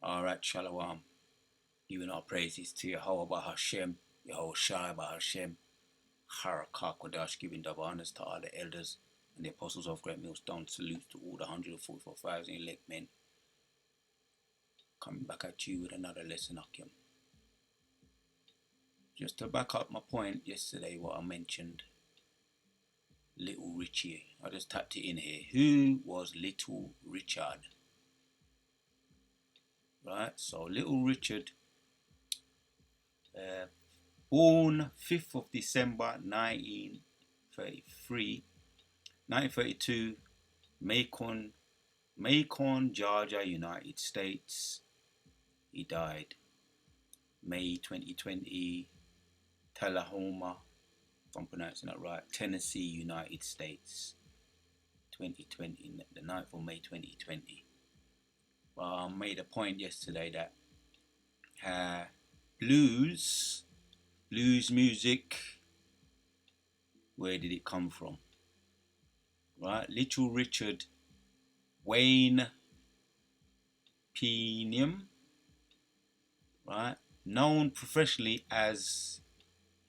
Alright, Shalom. Giving our praises to Yahweh Hashem, Yahushua Hashem, Harakah Kodash, giving double honors to all the elders and the apostles of Great Millstone. Salutes to all the 144,000 elect men. Coming back at you with another lesson, Akim. Just to back up my point yesterday, what I mentioned, Little Richie. I just tapped it in here. Who was Little Richard? Right, so Little Richard, born 5th of December 1932, Macon, Georgia, United States. He died May 2020, Tullahoma, if I'm pronouncing that right, Tennessee, United States, 2020, the 9th of May 2020. I made a point yesterday that blues music, where did it come from? Right, Little Richard Wayne Pinium, right, known professionally as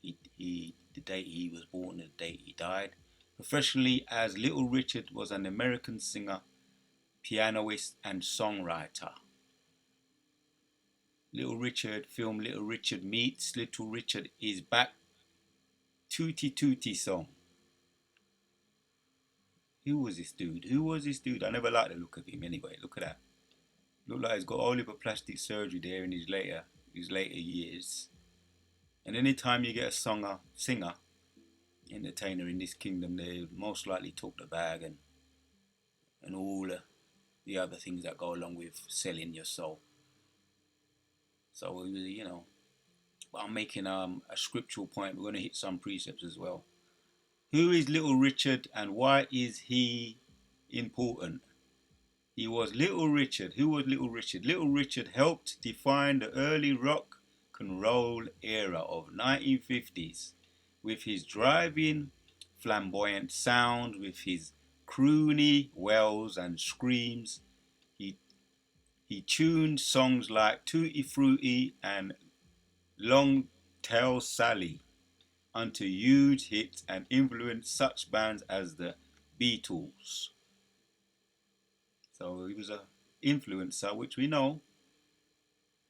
the date he was born and the date he died. Professionally as Little Richard, was an American singer, pianist and songwriter. Little Richard film Little Richard Meets Little Richard is Back, Tootie Tootie song. Who was this dude? I never liked the look of him anyway. Look at that. Look like he's got all of a plastic surgery there in his later years. And anytime you get a singer, entertainer in this kingdom, they most likely talk the bag and all the other things that go along with selling your soul. So, but I'm making a scriptural point. We're going to hit some precepts as well. Who is Little Richard and why is he important? He was Little Richard. Who was Little Richard? Little Richard helped define the early rock and roll era of 1950s with his driving, flamboyant sound, with his croony wails and screams. He tuned songs like Tutti Frutti and Long Tail Sally onto huge hits and influenced such bands as the Beatles. So he was an influencer, which we know.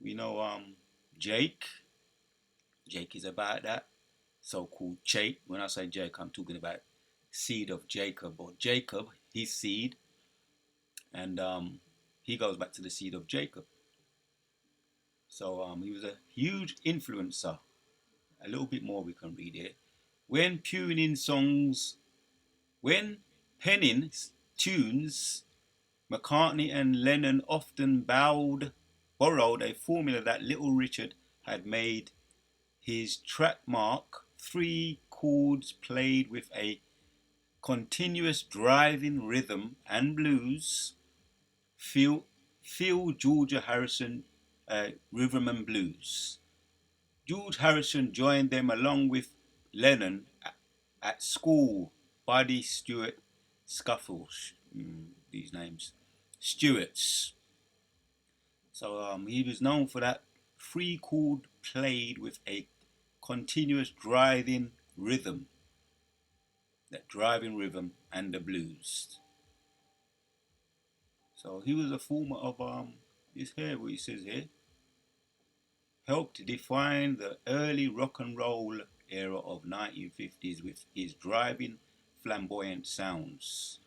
We know Jake. Jake is about that. So-called Jake. When I say Jake, I'm talking about seed of Jacob, or Jacob, his seed. And he goes back to the seed of Jacob. So he was a huge influencer. A little bit more we can read here. When penning tunes, McCartney and Lennon often borrowed a formula that Little Richard had made his trademark 3 chords played with a continuous driving rhythm and blues. Phil George Harrison rhythm and blues. George Harrison joined them along with Lennon at school. Buddy Stewart Scuffles, these names, Stewarts. So he was known for that 3 chord played with a continuous driving rhythm. That driving rhythm and the blues. So he was a former of this here, what he says here, helped define the early rock and roll era of 1950s with his driving, flamboyant sounds.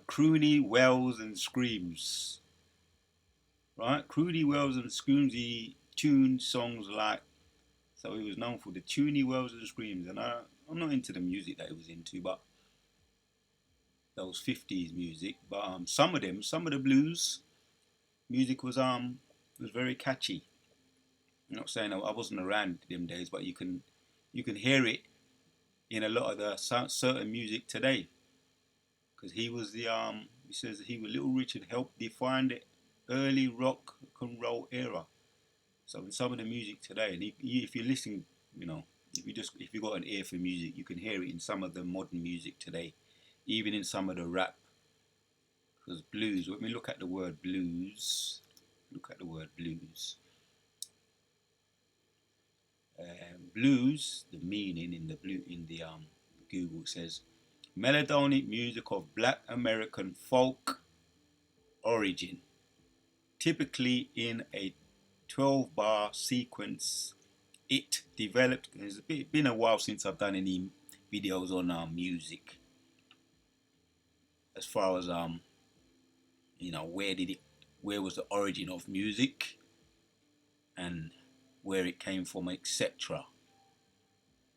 Croony wails and screams. Right? Croony wails and screams. He tuned songs like, so he was known for the toony wails and screams. And I'm not into the music that he was into, but those 50s music. But some of the blues music was very catchy. I'm not saying I wasn't around them days, but you can hear it in a lot of the certain music today. Because he was he says Little Richard helped define the early rock and roll era. So in some of the music today, and if you listen, if you got an ear for music, you can hear it in some of the modern music today, even in some of the rap Because blues, when we look at the word blues, look at the word blues. Blues, the meaning in the Google says melodic music of Black American folk origin, typically in a 12-bar sequence. It developed. It's been a while since I've done any videos on music, as far as where was the origin of music and where it came from, etc.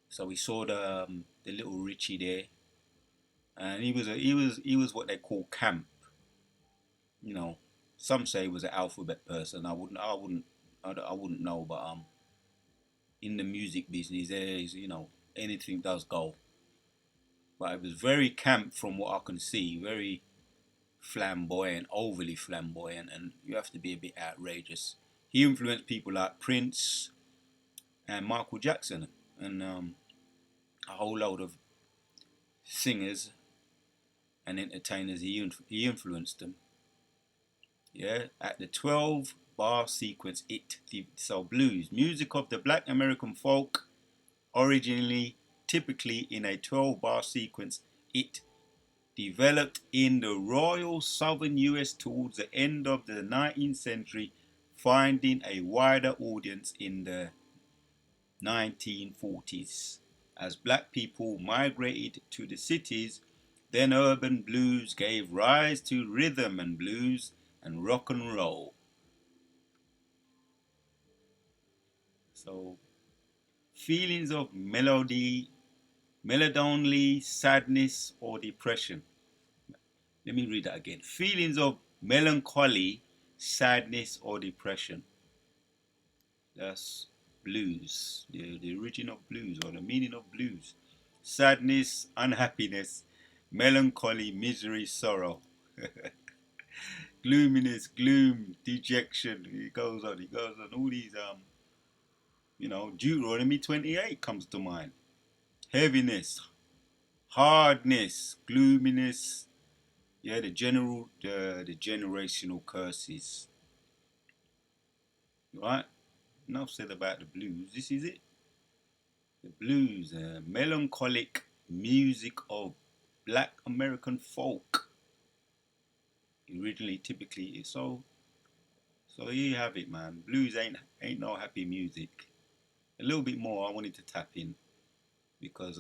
So we saw the little Richie there, and he was what they call camp. You know, some say he was an alphabet person. I wouldn't know, but in the music business, there is, anything does go. But it was very camp from what I can see, very flamboyant, overly flamboyant, and you have to be a bit outrageous. He influenced people like Prince and Michael Jackson and a whole load of singers and entertainers. He influenced them. Yeah, at the 12-bar sequence, so blues, music of the Black American folk, originally typically in a 12-bar sequence, it developed in the Royal Southern US towards the end of the 19th century, finding a wider audience in the 1940s. As black people migrated to the cities, then urban blues gave rise to rhythm and blues and rock and roll. So, feelings of melancholy, sadness, or depression. Let me read that again. Feelings of melancholy, sadness, or depression. That's blues, the origin of blues or the meaning of blues. Sadness, unhappiness, melancholy, misery, sorrow. Gloominess, gloom, dejection. He goes on. All these, Deuteronomy 28 comes to mind. Heaviness, hardness, gloominess. Yeah, the generational curses. Right? Enough said about the blues. This is it. The blues, melancholic music of Black American folk. Originally, typically, so here you have it, man. Blues ain't no happy music. A little bit more I wanted to tap in because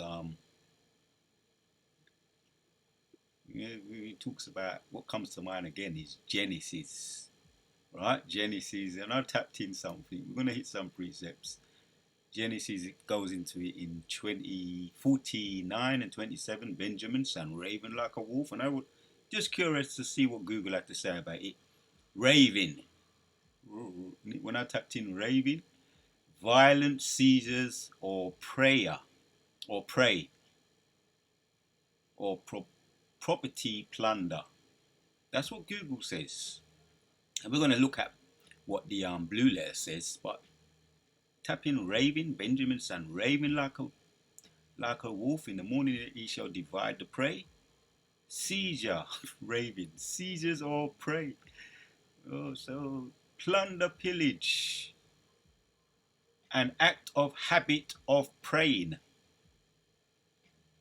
yeah, he talks about what comes to mind again is Genesis, right? Genesis, and I tapped in something. We're gonna hit some precepts. Genesis goes into it in 2049 and 27. Benjamin, son, raven like a wolf, and I was just curious to see what Google had to say about it. Raving. When I tapped in raving, violent seizures or prayer, or prey, or property plunder. That's what Google says. And we're going to look at what the blue letter says, but tap in raving, Benjamin, son, raving like a wolf. In the morning he shall divide the prey. Seizure, raving, seizures or prey. Oh, so plunder, pillage, an act of habit of preying.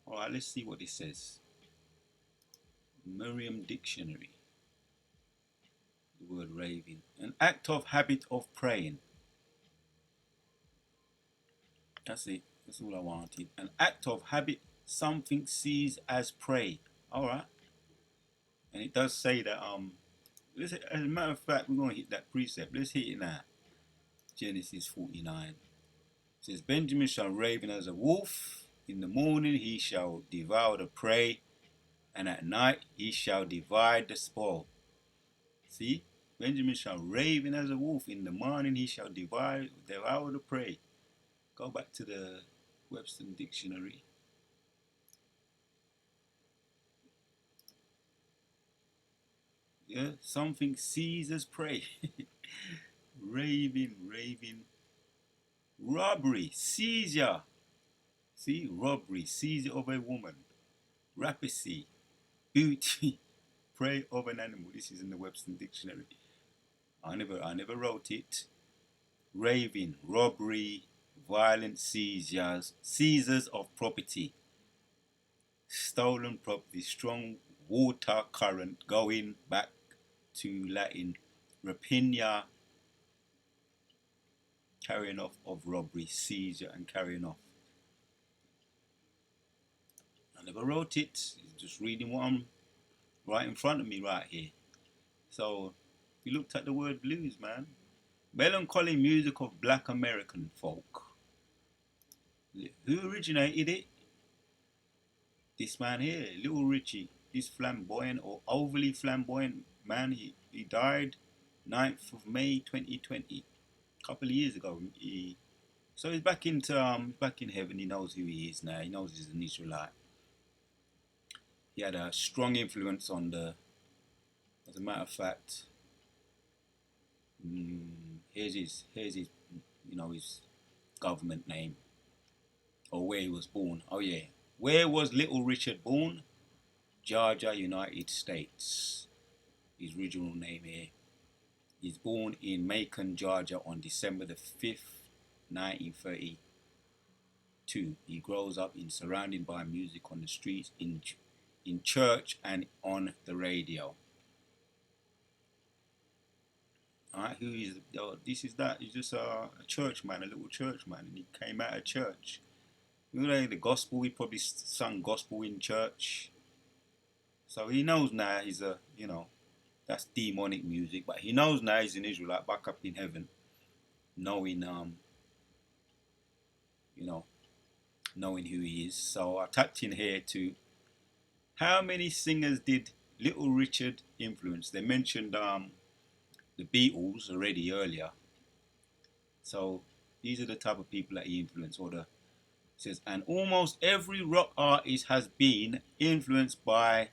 All right, let's see what this says. Merriam Dictionary. The word raving, an act of habit of preying. That's it. That's all I wanted. An act of habit, something seized as prey. All right. And it does say that as a matter of fact, we're going to hit that precept. Let's hit it now. Genesis 49. It says, Benjamin shall raven as a wolf. In the morning he shall devour the prey, and at night he shall divide the spoil. See? Benjamin shall raven as a wolf. In the morning he shall devour the prey. Go back to the Webster Dictionary. Yeah, something seizes prey. Raving. Robbery, seizure. See, robbery, seizure of a woman. Rapacy, booty, prey of an animal. This is in the Webster Dictionary. I never wrote it. Raving, robbery, violent seizures of property, stolen property, strong water current, going back to Latin, rapina, carrying off of robbery, seizure and carrying off. I never wrote it, just reading what I'm right in front of me right here. So, we looked at the word blues, man. Melancholy music of black American folk. Who originated it? This man here, Little Richie. This flamboyant or overly flamboyant man, he died 9th of May 2020. A couple of years ago. So he's back in heaven. He knows who he is now. He knows he's an Israelite. He had a strong influence on as a matter of fact, here's his his government name, or where he was born. Oh yeah, where was Little Richard born? Georgia, United States. His original name here. He's born in Macon, Georgia on December the 5th, 1932. He grows up surrounded by music on the streets, in church and on the radio. Alright, who is this is that? He's just a church man, a little church man, and he came out of church. You know, the gospel, he probably sung gospel in church. So he knows now that's demonic music, but he knows now he's an Israelite back up in heaven, knowing knowing who he is. So I tapped in here to how many singers did Little Richard influence? They mentioned the Beatles already earlier. So these are the type of people that he influenced. It says, and almost every rock artist has been influenced by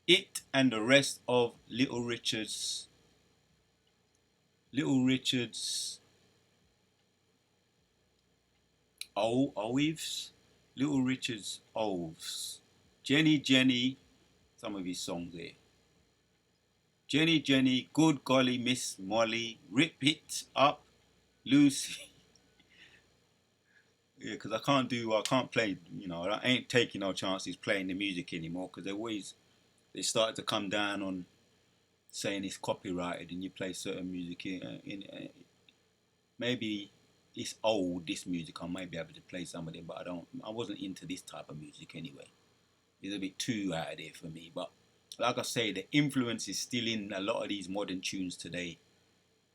it and the rest of Little Richard's oaves. Little Richard's oaves. Jenny, some of his songs there. Jenny, Good Golly, Miss Molly, Rip It Up, Lucy. Yeah, because I can't play, I ain't taking no chances playing the music anymore, because they started to come down on saying it's copyrighted and you play certain music maybe it's old, this music, I might be able to play some of them, but I wasn't into this type of music anyway. It's a bit too out of there for me, but like I say, the influence is still in a lot of these modern tunes today,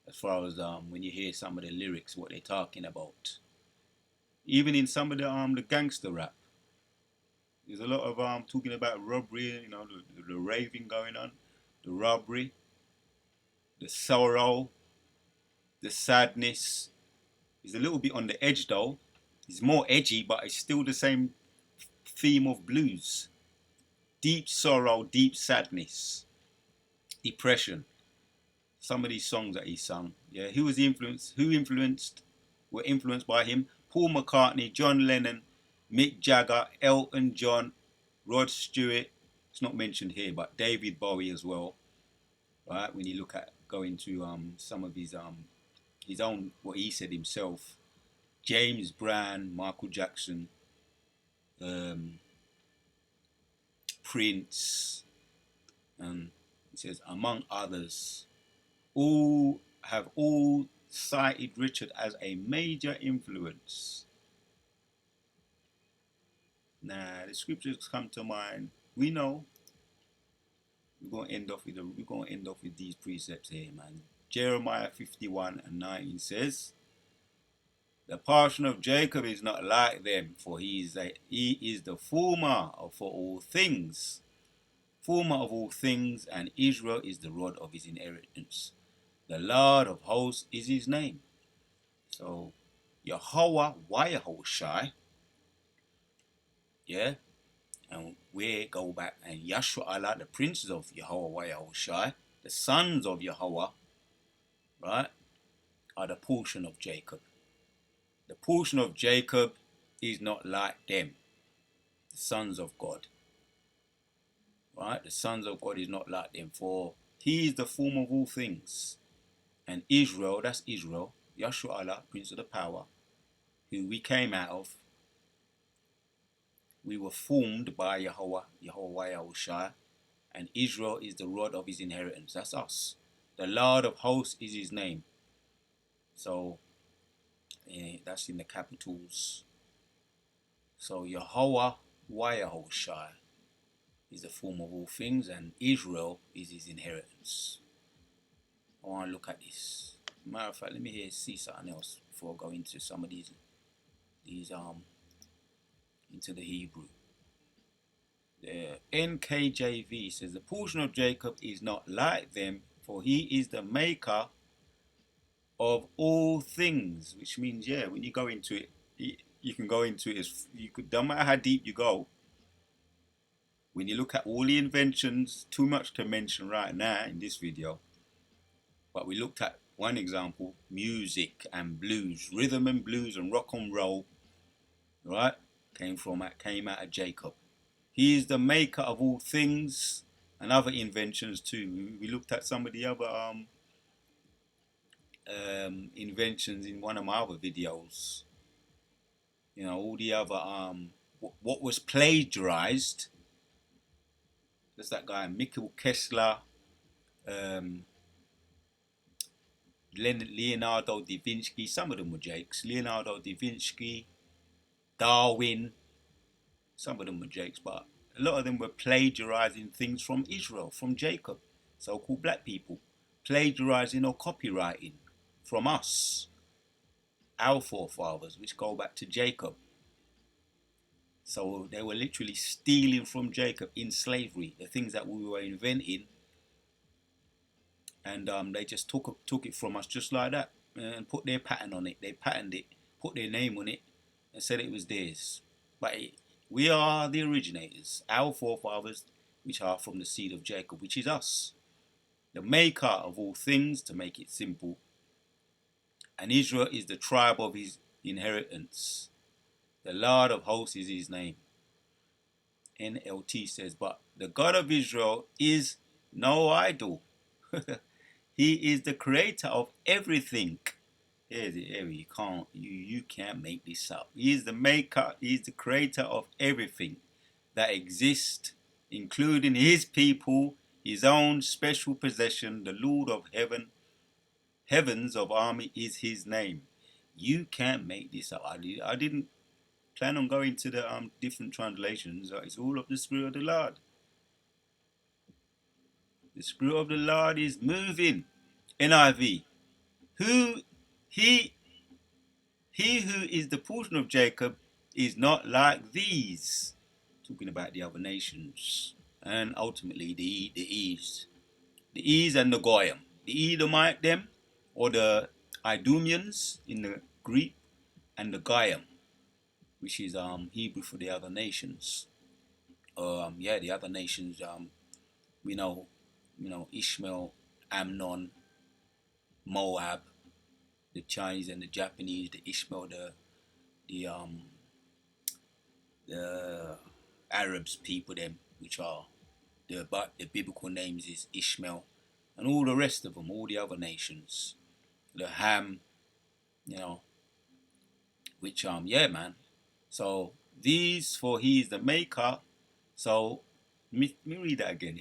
as far as when you hear some of the lyrics, what they're talking about. Even in some of the gangster rap, there's a lot of talking about robbery, the raving going on, the robbery, the sorrow, the sadness. It's a little bit on the edge though. It's more edgy, but it's still the same theme of blues. Deep sorrow, deep sadness, depression. Some of these songs that he sung, yeah. Who were influenced by him? Paul McCartney, John Lennon, Mick Jagger, Elton John, Rod Stewart. It's not mentioned here, but David Bowie as well. Right, when you look at going to some of his own, what he said himself, James Brown, Michael Jackson, Prince, and it says among others, all cited Richard as a major influence. Now the scriptures come to mind. We know we're gonna end off with these precepts here, man. Jeremiah 51:19 says, the portion of Jacob is not like them, for he is the former of all things, and Israel is the rod of his inheritance. The Lord of hosts is his name. So Yahweh Yahushai, yeah, and we go back, and Yahshua Allah, the princes of Yahweh Yahushai, the sons of Yahweh, right, are the portion of Jacob. The portion of Jacob is not like them, the sons of God. Right? The sons of God is not like them, for he is the form of all things. And Israel, that's Israel, Yahshua Allah, Prince of the Power, who we came out of, we were formed by Yahweh Yahushua, and Israel is the rod of his inheritance. That's us. The Lord of hosts is his name. So that's in the capitals. So Yahweh Yahushua is the form of all things, and Israel is his inheritance. I want to look at this. Matter of fact, let me see something else before I go into some of these into the Hebrew. The NKJV says the portion of Jacob is not like them, for he is the maker of all things. Which means, yeah, when you go into it, you can go into it as you could. No matter how deep you go, when you look at all the inventions, too much to mention right now in this video. But we looked at one example: music and blues, rhythm and blues and rock and roll. Right, came out of Jacob. He is the maker of all things and other inventions too. We looked at some of the other inventions in one of my other videos. You know, all the other what was plagiarized. There's that guy Mikhail Kessler, Leonardo da Vinci. Some of them were Jakes. Leonardo da Vinci, Darwin. Some of them were Jakes, but a lot of them were plagiarizing things from Israel, from Jacob, so-called black people, plagiarizing or copywriting from us, our forefathers, which go back to Jacob. So they were literally stealing from Jacob in slavery, the things that we were inventing, and they just took it from us just like that and put their pattern on it. They patterned it, put their name on it, and said it was theirs. But we are the originators, our forefathers, which are from the seed of Jacob, which is us, the maker of all things, to make it simple. And Israel is the tribe of his inheritance. The Lord of hosts is his name. NLT says, but the God of Israel is no idol. He is the creator of everything. You can't make this up. He is the maker, he is the creator of everything that exists, including his people, his own special possession. The Lord of heavens of army is his name. You can't make this up. I didn't plan on going to the different translations. It's all of the Spirit of the Lord. The Spirit of the Lord is moving. NIV. Who he who is the portion of Jacob is not like these. Talking about the other nations. And ultimately the E's and the Goyim. The Edomite them, or the Idumeans in the Greek, and the Goyim, which is Hebrew for the other nations. The other nations, we know, Ishmael, Amnon, Moab, the Chinese and the Japanese, the Ishmael, the Arabs people them, which are the biblical names is Ishmael, and all the rest of them, all the other nations, the Ham, which man. So these, for he is the maker. So let me read that again.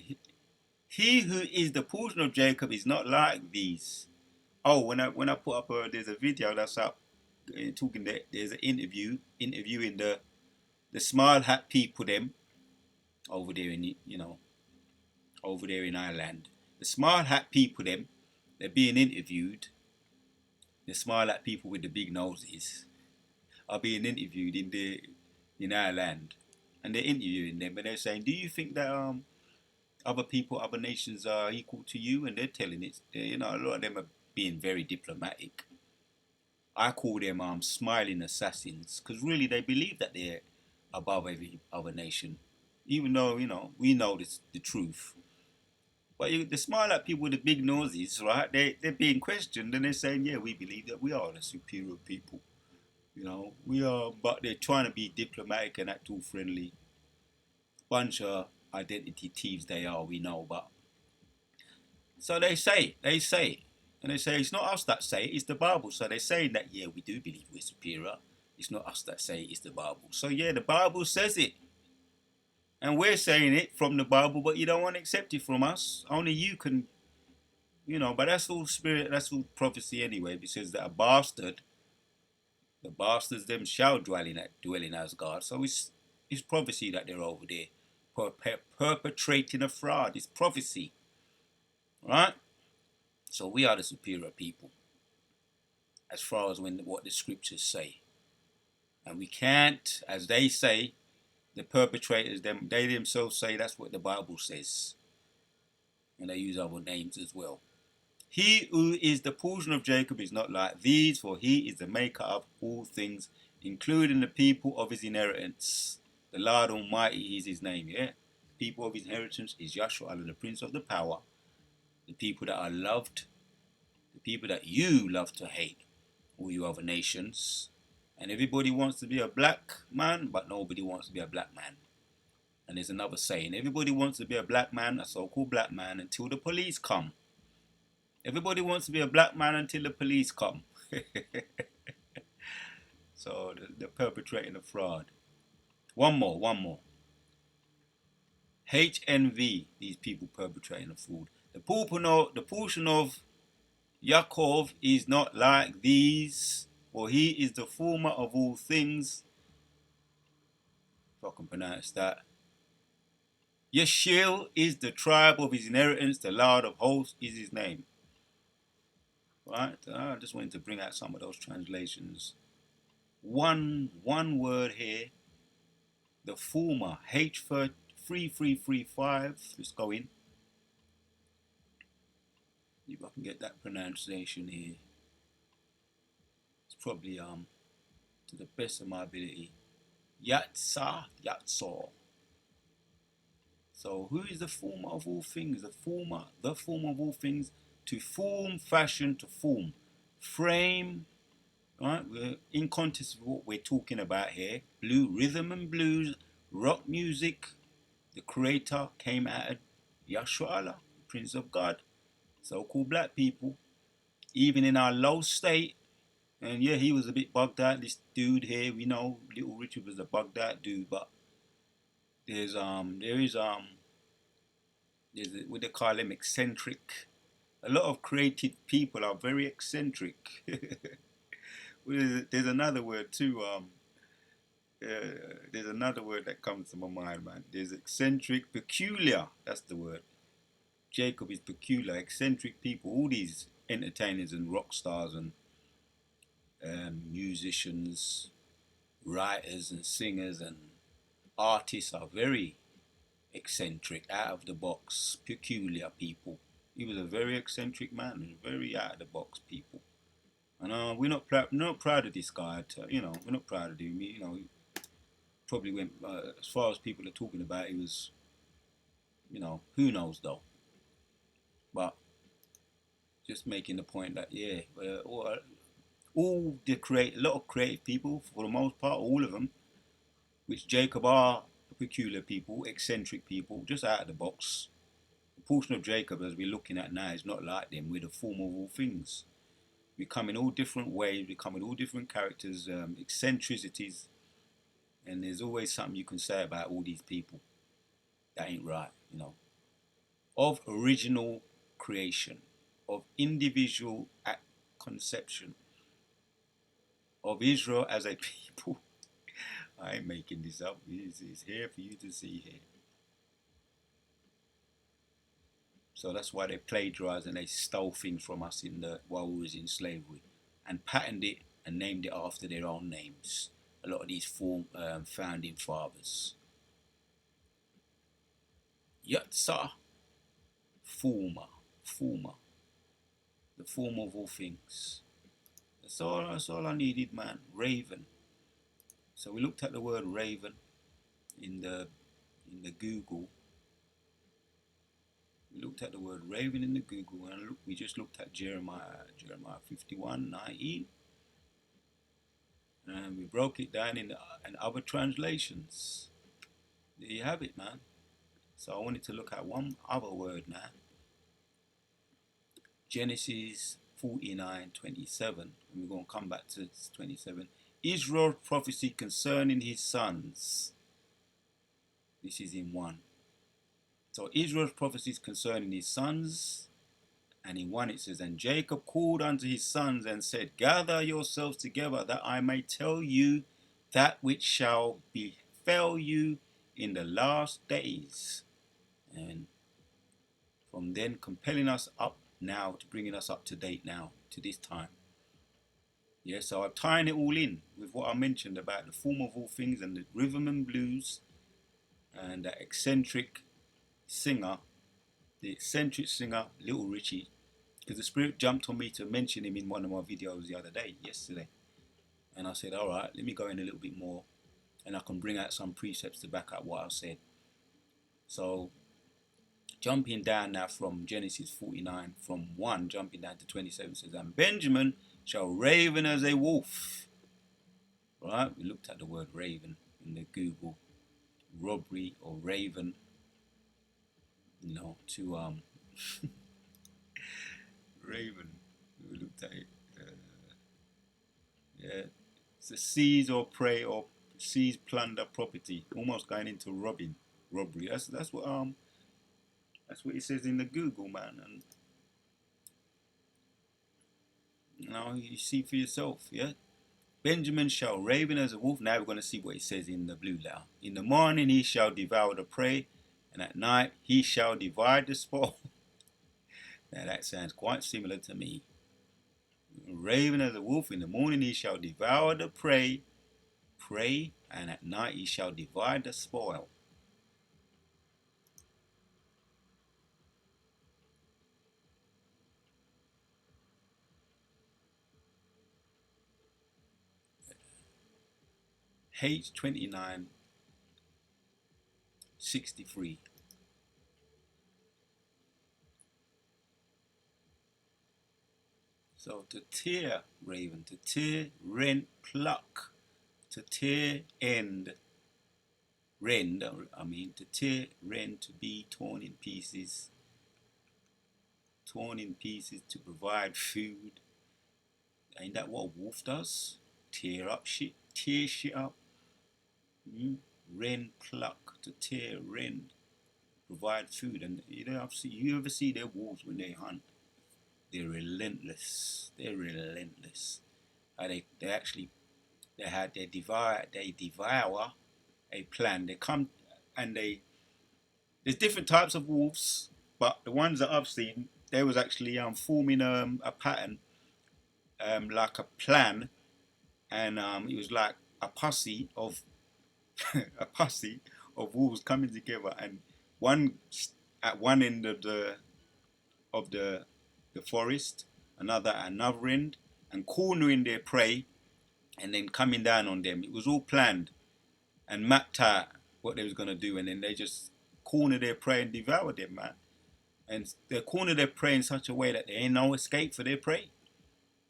He who is the portion of Jacob is not like these. Oh, when I put up there's a video that's up talking that there's an interviewing the small hat people them over there in over there in Ireland. The small hat people them, they're being interviewed. The small hat people with the big noses are being interviewed in Ireland, and they're interviewing them, and they're saying, "Do you think that other people, other nations are equal to you?" And they're telling it. A lot of them are being very diplomatic. I call them smiling assassins, because really they believe that they're above every other nation, even though we know this, the truth. But the smile at people with the big noses, right? They're being questioned, and they're saying, "Yeah, we believe that we are the superior people." We are, but they're trying to be diplomatic and act all friendly. Bunch of identity thieves they are, we know, but so they say, and they say it's not us that say it, it's the Bible. So they're saying that, yeah, we do believe we're superior. It's not us that say it, it's the Bible. So yeah, the Bible says it. And we're saying it from the Bible, but you don't want to accept it from us. Only you can, but that's all spirit, that's all prophecy anyway, because that a bastard, the bastards them shall dwell in Asgard. So it's prophecy that they're over there perpetrating a fraud. It's prophecy. Right? So we are the superior people, as far as what the scriptures say. And we can't, as they say, the perpetrators, they themselves say that's what the Bible says. And they use other names as well. He who is the portion of Jacob is not like these, for he is the maker of all things, including the people of his inheritance. The Lord Almighty is his name, yeah? People of his inheritance is Yahshua, the Prince of the Power. The people that are loved, the people that you love to hate, all you other nations. And everybody wants to be a black man, but nobody wants to be a black man. And there's another saying, everybody wants to be a black man, a so-called black man, until the police come. Everybody wants to be a black man until the police come. So they're perpetrating a fraud. One more. HNV, these people perpetrating a fraud. The portion of Yaakov is not like these, for he is the former of all things. If I can pronounce that. Yeshiel is the tribe of his inheritance, the Lord of hosts is his name. Right? I just wanted to bring out some of those translations. One word here. The former, H3335. Let's go in. If I can get that pronunciation here. It's probably to the best of my ability. Yatsah. So who is the former of all things? The former of all things, to form, fashion, to form, frame. Right, we're in context of what we're talking about here. Rhythm and blues, rock music. The creator came out of Yahshua Allah, Prince of God. So-called black people, even in our low state. And yeah, he was a bit bugged out. This dude here, we know Little Richard was a bugged out dude, but there's what they call him, eccentric. A lot of creative people are very eccentric. There's another word too. There's another word that comes to my mind, man. There's eccentric, peculiar. That's the word. Jacob is peculiar, eccentric people. All these entertainers and rock stars and musicians, writers and singers and artists are very eccentric, out of the box, peculiar people. He was a very eccentric man, very out of the box people. And we're not proud of this guy. We're not proud of him. He probably went as far as people are talking about. He was, who knows though. But just making the point that all the a lot of creative people, for the most part, all of them, which Jacob are peculiar people, eccentric people, just out of the box. The portion of Jacob, as we're looking at now, is not like them. We're the form of all things. We come in all different ways, we come in all different characters, eccentricities, and there's always something you can say about all these people that ain't right, Of original creation, of individual conception, of Israel as a people. I ain't making this up. It's here for you to see here. So that's why they plagiarized and they stole things from us while we was in slavery, and patented it and named it after their own names. A lot of these founding fathers. Yatsah, former, the form of all things. That's all I needed, man. Raven. So we looked at the word raven in the Google. We looked at the word raven in the Google, and we just looked at Jeremiah 51:19, and we broke it down in other translations. There you have it, man. So I wanted to look at one other word now. Genesis 49:27. And we're going to come back to 27. Israel's prophecy concerning his sons. This is in 1. So Israel's prophecies concerning his sons. And in 1 it says, and Jacob called unto his sons and said, gather yourselves together that I may tell you that which shall befell you in the last days. And from then compelling us up now to bringing us up to date now to this time. Yeah, so I'm tying it all in with what I mentioned about the form of all things and the rhythm and blues and the eccentric singer, Little Richie, because the Spirit jumped on me to mention him in one of my videos the other day, yesterday. And I said, all right, let me go in a little bit more and I can bring out some precepts to back up what I said. So jumping down now from Genesis 49, from 1 jumping down to 27 says, and Benjamin shall raven as a wolf. Right, we looked at the word raven in the Google, robbery or raven, you know, to raven, we looked at it, yeah, it's a seize or prey or seize, plunder property, almost going into robbery. That's what it says in the Google, man. And you know, you see for yourself, yeah. Benjamin shall raven as a wolf. Now we're going to see what it says in the blue letter. In the morning he shall devour the prey, and at night he shall divide the spoil. Now that sounds quite similar to me. Raven as a wolf, in the morning he shall devour the prey, and at night he shall divide the spoil. H2963. So to tear, raven, to tear, rent, pluck, to tear, end, rend, to tear, rend, to be torn in pieces, to provide food. Ain't that what a wolf does? Tear up shit, tear shit up. Rend, pluck, to tear, rend, provide food. And you ever see their wolves when they hunt? They're relentless. They're relentless. They devour a plan. They come and there's different types of wolves, but the ones that I've seen, they was actually forming a pattern, like a plan, and it was like a posse of a posse of wolves coming together, and one at one end of the forest, another at another end, and cornering their prey, and then coming down on them. It was all planned and mapped out what they was gonna do, and then they just corner their prey and devour them, man. And they corner their prey in such a way that there ain't no escape for their prey.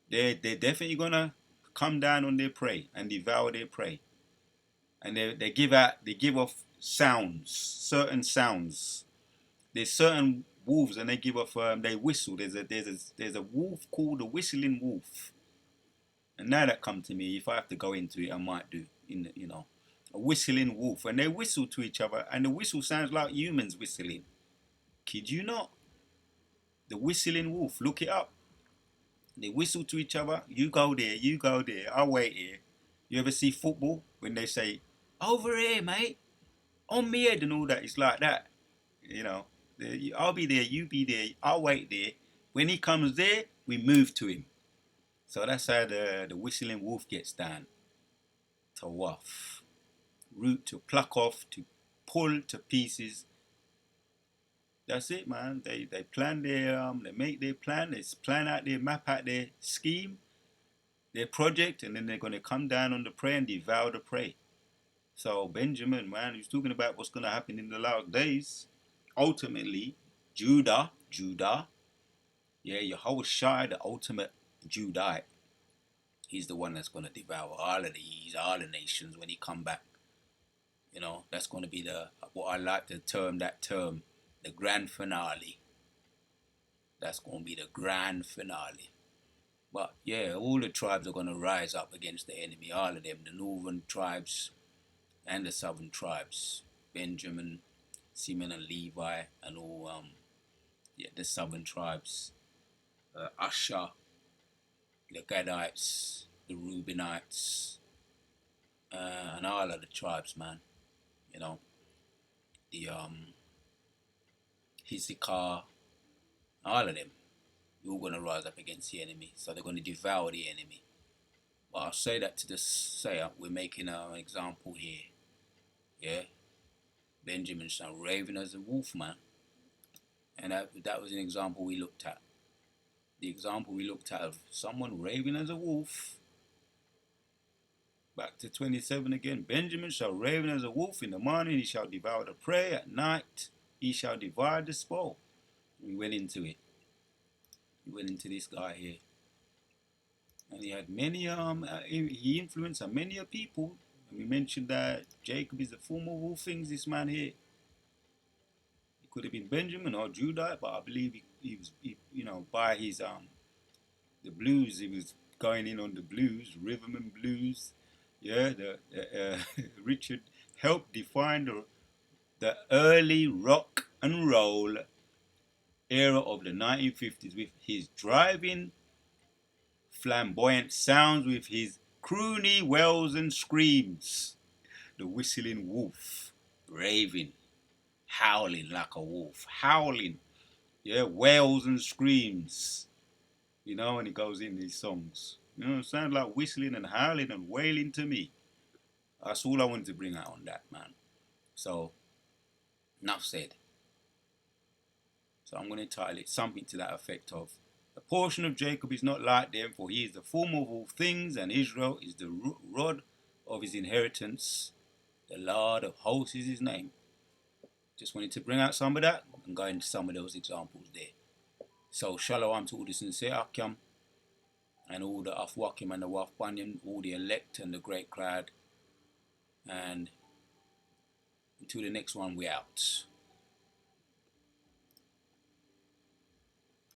They're definitely gonna come down on their prey and devour their prey. And they give off sounds, certain sounds. There's certain wolves, and they give off they whistle. There's a wolf called the whistling wolf. And now that come to me, if I have to go into it, I might do. A whistling wolf, and they whistle to each other, and the whistle sounds like humans whistling. Kid you not? The whistling wolf. Look it up. They whistle to each other. You go there. You go there. I'll wait here. You ever see football when they say, "Over here, mate, on me head" and all that? It's like that. You know, I'll be there. You be there. I'll wait there. When he comes there, we move to him. So that's how the whistling wolf gets down. To waff, root, to pluck off, to pull to pieces. That's it, man. They plan they make their plan. They plan out their map out their scheme, their project, and then they're gonna come down on the prey and devour the prey. So Benjamin, man, he's talking about what's gonna happen in the last days. Ultimately, Judah, yeah, Yahushua, the ultimate Judite. He's the one that's gonna devour all of the nations when he come back. You know, that's going to be the what I like to term the grand finale. That's going to be the grand finale. But yeah, all the tribes are going to rise up against the enemy. All of them, the northern tribes and the southern tribes, Benjamin, Simeon, and Levi, and all yeah, the southern tribes, Asher, the Gadites, the Reubenites, and all of the tribes, man. You know, the Issachar, all of them. You're going to rise up against the enemy, so they're going to devour the enemy. But I'll say that to just say we're making an example here. Yeah, Benjamin shall raven as a wolf, man, and that was an example we looked at. The example we looked at of someone raving as a wolf. Back to 27 again. Benjamin shall raven as a wolf. In the morning he shall devour the prey. At night he shall divide the spoil. We went into it. We went into this guy here. And he had many, he influenced many people. And we mentioned that Jacob is the form of all things, this man here. It could have been Benjamin or Judah, but I believe he was, you know, by his, the blues, he was going in on the blues, rhythm and blues. Yeah, Richard helped define the early rock and roll era of the 1950s with his driving, flamboyant sounds, with his croony wails and screams. The whistling wolf, raving, howling like a wolf, howling, yeah, wails and screams. You know, when he goes in these songs. You know, it sounds like whistling and howling and wailing to me. That's all I wanted to bring out on that, man. So, enough said. So I'm going to title it something to that effect of, the portion of Jacob is not like them, for he is the form of all things, and Israel is the rod of his inheritance. The Lord of hosts is his name. Just wanted to bring out some of that and go into some of those examples there. So shalom to all the sincere Akyam and all the Afwakim and the Wafbanyan, all the elect and the great crowd. And until the next one, we out.